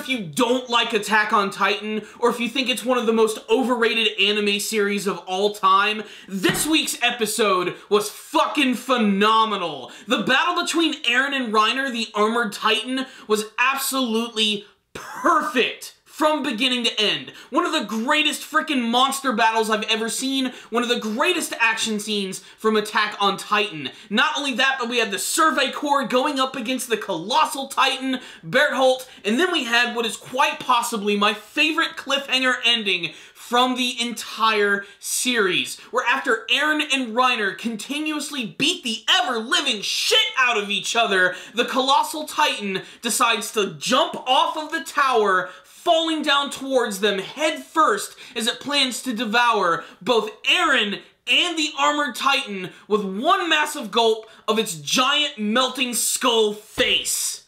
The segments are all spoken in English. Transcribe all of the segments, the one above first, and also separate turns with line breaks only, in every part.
if you don't like Attack on Titan, or if you think it's one of the most overrated anime series of all time, this week's episode was fucking phenomenal. The battle between Eren and Reiner, the Armored Titan, was absolutely perfect from beginning to end. One of the greatest freaking monster battles I've ever seen. One of the greatest action scenes from Attack on Titan. Not only that, but we had the Survey Corps going up against the Colossal Titan, Bertholdt, and then we had what is quite possibly my favorite cliffhanger ending from the entire series, where after Eren and Reiner continuously beat the ever-living shit out of each other, the Colossal Titan decides to jump off of the tower, falling down towards them head first as it plans to devour both Eren and the Armored Titan with one massive gulp of its giant melting skull face.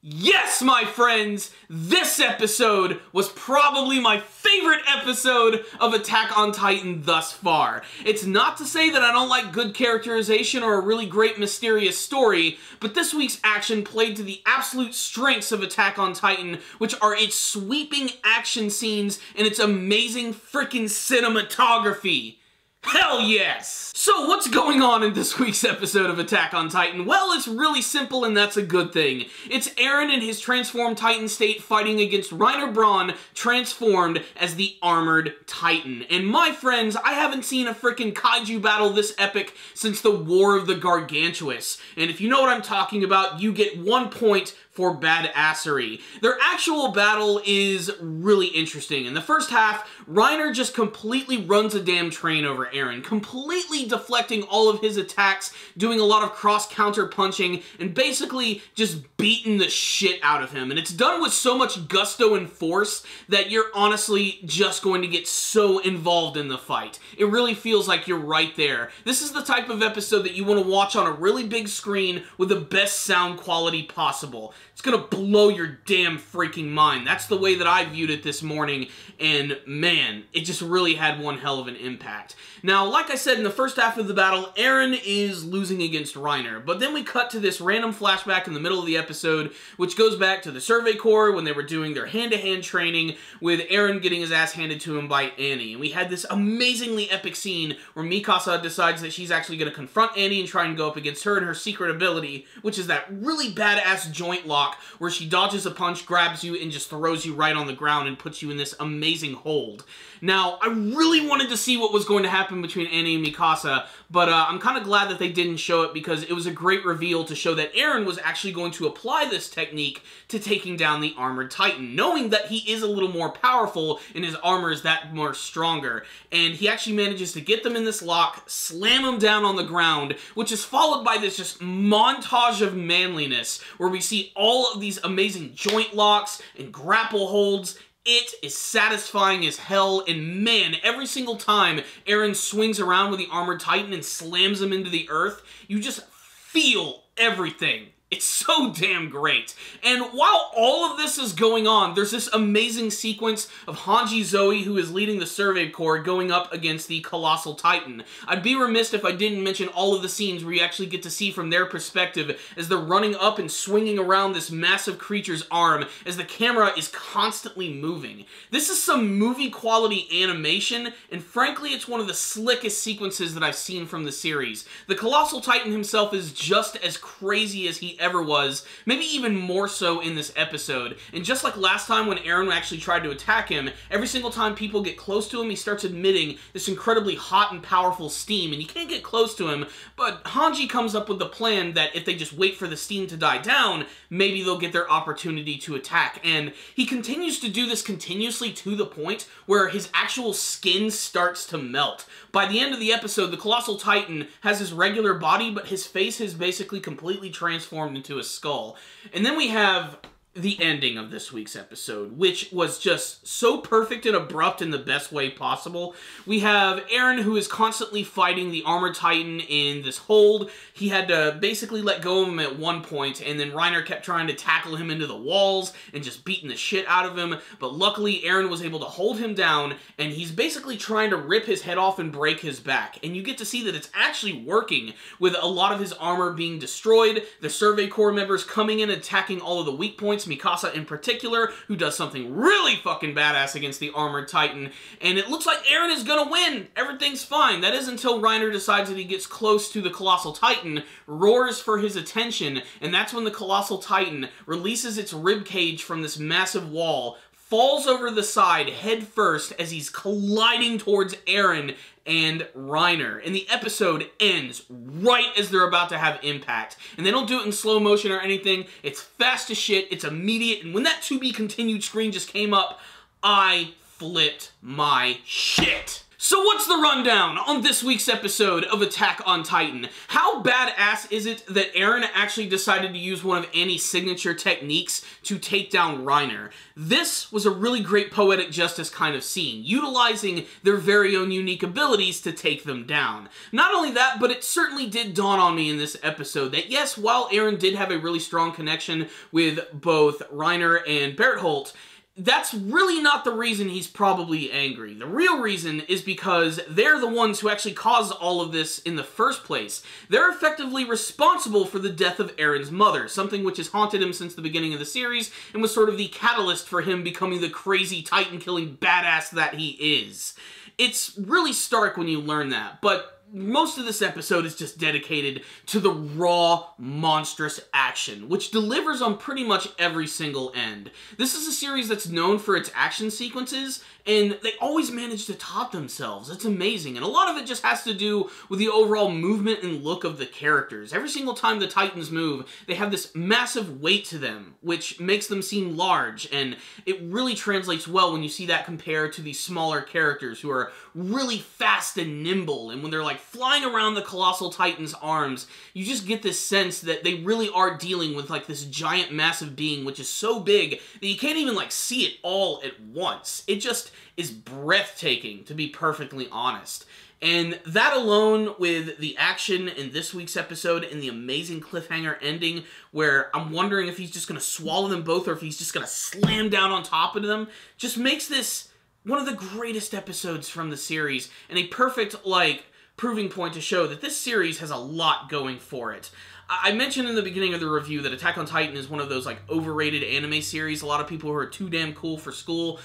Yes, my friends, this episode was probably my favorite episode of Attack on Titan thus far. It's not to say that I don't like good characterization or a really great mysterious story, but this week's action played to the absolute strengths of Attack on Titan, which are its sweeping action scenes and its amazing freaking cinematography. Hell yes! So what's going on in this week's episode of Attack on Titan? Well, it's really simple and that's a good thing. It's Eren in his transformed Titan state fighting against Reiner Braun transformed as the Armored Titan. And my friends, I haven't seen a freaking kaiju battle this epic since the War of the Gargantuous. And if you know what I'm talking about, you get 1 point for badassery. Their actual battle is really interesting. In the first half, Reiner just completely runs a damn train over Eren, completely deflecting all of his attacks, doing a lot of cross-counter punching, and basically just beating the shit out of him. And it's done with so much gusto and force that you're honestly just going to get so involved in the fight. It really feels like you're right there. This is the type of episode that you want to watch on a really big screen with the best sound quality possible. It's gonna blow your damn freaking mind. That's the way that I viewed it this morning, and man, it just really had one hell of an impact. Now, like I said, in the first half of the battle, Eren is losing against Reiner, but then we cut to this random flashback in the middle of the episode, which goes back to the Survey Corps when they were doing their hand-to-hand training, with Eren getting his ass handed to him by Annie. And we had this amazingly epic scene where Mikasa decides that she's actually gonna confront Annie and try and go up against her and her secret ability, which is that really badass joint lock where she dodges a punch, grabs you, and just throws you right on the ground and puts you in this amazing hold. Now, I really wanted to see what was going to happen between Annie and Mikasa, but I'm kind of glad that they didn't show it because it was a great reveal to show that Eren was actually going to apply this technique to taking down the Armored Titan, knowing that he is a little more powerful and his armor is that more stronger. And he actually manages to get them in this lock, slam them down on the ground, which is followed by this just montage of manliness, where we see all of these amazing joint locks and grapple holds. It is satisfying as hell, and man, every single time Eren swings around with the Armored Titan and slams him into the earth, you just feel everything. It's so damn great. And while all of this is going on, there's this amazing sequence of Hanji Zoe, who is leading the Survey Corps, going up against the Colossal Titan. I'd be remiss if I didn't mention all of the scenes where you actually get to see from their perspective as they're running up and swinging around this massive creature's arm as the camera is constantly moving. This is some movie-quality animation, and frankly, it's one of the slickest sequences that I've seen from the series. The Colossal Titan himself is just as crazy as he ever was, maybe even more so in this episode. And just like last time when Eren actually tried to attack him, every single time people get close to him, he starts emitting this incredibly hot and powerful steam, and you can't get close to him, but Hanji comes up with the plan that if they just wait for the steam to die down, maybe they'll get their opportunity to attack. And he continues to do this continuously to the point where his actual skin starts to melt. By the end of the episode, the Colossal Titan has his regular body, but his face is basically completely transformed into a skull. And then we have the ending of this week's episode, which was just so perfect and abrupt in the best way possible. We have Eren, who is constantly fighting the Armored Titan in this hold. He had to basically let go of him at one point, and then Reiner kept trying to tackle him into the walls and just beating the shit out of him, but luckily Eren was able to hold him down, and he's basically trying to rip his head off and break his back. And you get to see that it's actually working, with a lot of his armor being destroyed, the Survey Corps members coming in and attacking all of the weak points points, Mikasa in particular, who does something really fucking badass against the Armored Titan, and it looks like Eren is gonna win. Everything's fine. That is until Reiner decides that he gets close to the Colossal Titan, roars for his attention, and that's when the Colossal Titan releases its ribcage from this massive wall, falls over the side head first as he's colliding towards Eren and Reiner. And the episode ends right as they're about to have impact. And they don't do it in slow motion or anything. It's fast as shit. It's immediate. And when that to be continued screen just came up, I flipped my shit. So what's the rundown on this week's episode of Attack on Titan? How badass is it that Eren actually decided to use one of Annie's signature techniques to take down Reiner? This was a really great poetic justice kind of scene, utilizing their very own unique abilities to take them down. Not only that, but it certainly did dawn on me in this episode that yes, while Eren did have a really strong connection with both Reiner and Bertholdt, that's really not the reason he's probably angry. The real reason is because they're the ones who actually caused all of this in the first place. They're effectively responsible for the death of Eren's mother, something which has haunted him since the beginning of the series and was sort of the catalyst for him becoming the crazy Titan-killing badass that he is. It's really stark when you learn that, but most of this episode is just dedicated to the raw, monstrous action, which delivers on pretty much every single end. This is a series that's known for its action sequences, and they always manage to top themselves. It's amazing, and a lot of it just has to do with the overall movement and look of the characters. Every single time the Titans move, they have this massive weight to them, which makes them seem large, and it really translates well when you see that compared to these smaller characters who are really fast and nimble, and when they're like flying around the Colossal Titan's arms, you just get this sense that they really are dealing with like this giant massive being which is so big that you can't even like see it all at once. It just is breathtaking, to be perfectly honest. And that alone, with the action in this week's episode and the amazing cliffhanger ending where I'm wondering if he's just going to swallow them both or if he's just going to slam down on top of them, just makes this one of the greatest episodes from the series and a perfect, like, proving point to show that this series has a lot going for it. I mentioned in the beginning of the review that Attack on Titan is one of those, like, overrated anime series. A lot of people who are too damn cool for school,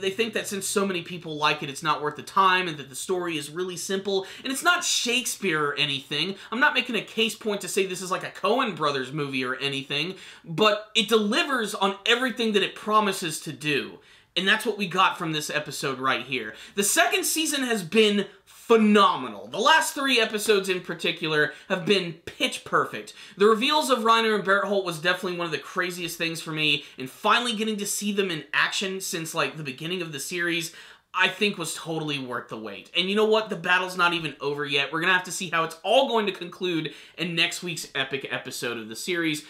they think that since so many people like it, it's not worth the time, and that the story is really simple, and it's not Shakespeare or anything. I'm not making a case point to say this is like a Coen Brothers movie or anything, but it delivers on everything that it promises to do. And that's what we got from this episode right here. The second season has been phenomenal. The last 3 episodes in particular have been pitch perfect. The reveals of Reiner and Bertholdt was definitely one of the craziest things for me, and finally getting to see them in action since like the beginning of the series, I think was totally worth the wait. And you know what? The battle's not even over yet. We're gonna have to see how it's all going to conclude in next week's epic episode of the series.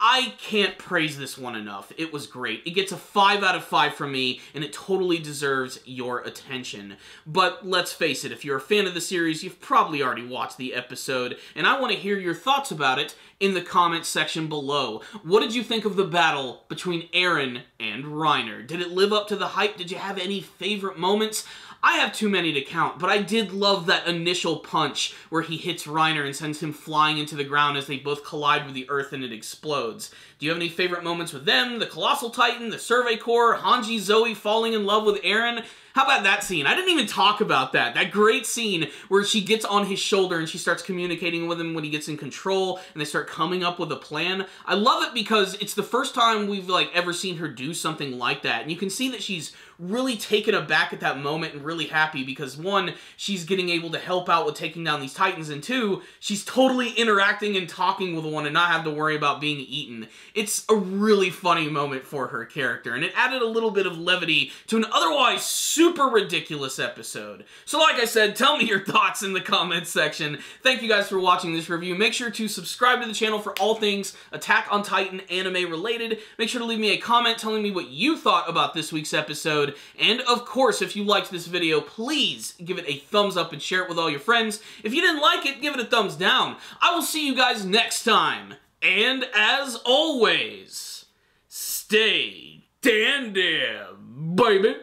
I can't praise this one enough. It was great. It gets a 5 out of 5 from me, and it totally deserves your attention. But let's face it, if you're a fan of the series, you've probably already watched the episode, and I want to hear your thoughts about it in the comments section below. What did you think of the battle between Eren and Reiner? Did it live up to the hype? Did you have any favorite moments? I have too many to count, but I did love that initial punch where he hits Reiner and sends him flying into the ground as they both collide with the earth and it explodes. Do you have any favorite moments with them, the Colossal Titan, the Survey Corps, Hanji Zoe falling in love with Eren? How about that scene? I didn't even talk about that. That great scene where she gets on his shoulder and she starts communicating with him when he gets in control and they start coming up with a plan. I love it because it's the first time we've like ever seen her do something like that. And you can see that she's really taken aback at that moment and really happy because 1, she's getting able to help out with taking down these Titans, and 2, she's totally interacting and talking with one and not have to worry about being eaten. It's a really funny moment for her character, and it added a little bit of levity to an otherwise super ridiculous episode. So like I said, tell me your thoughts in the comments section. Thank you guys for watching this review. Make sure to subscribe to the channel for all things Attack on Titan anime related. Make sure to leave me a comment telling me what you thought about this week's episode. And of course, if you liked this video, please give it a thumbs up and share it with all your friends. If you didn't like it, give it a thumbs down. I will see you guys next time. And as always, stay dandy, baby.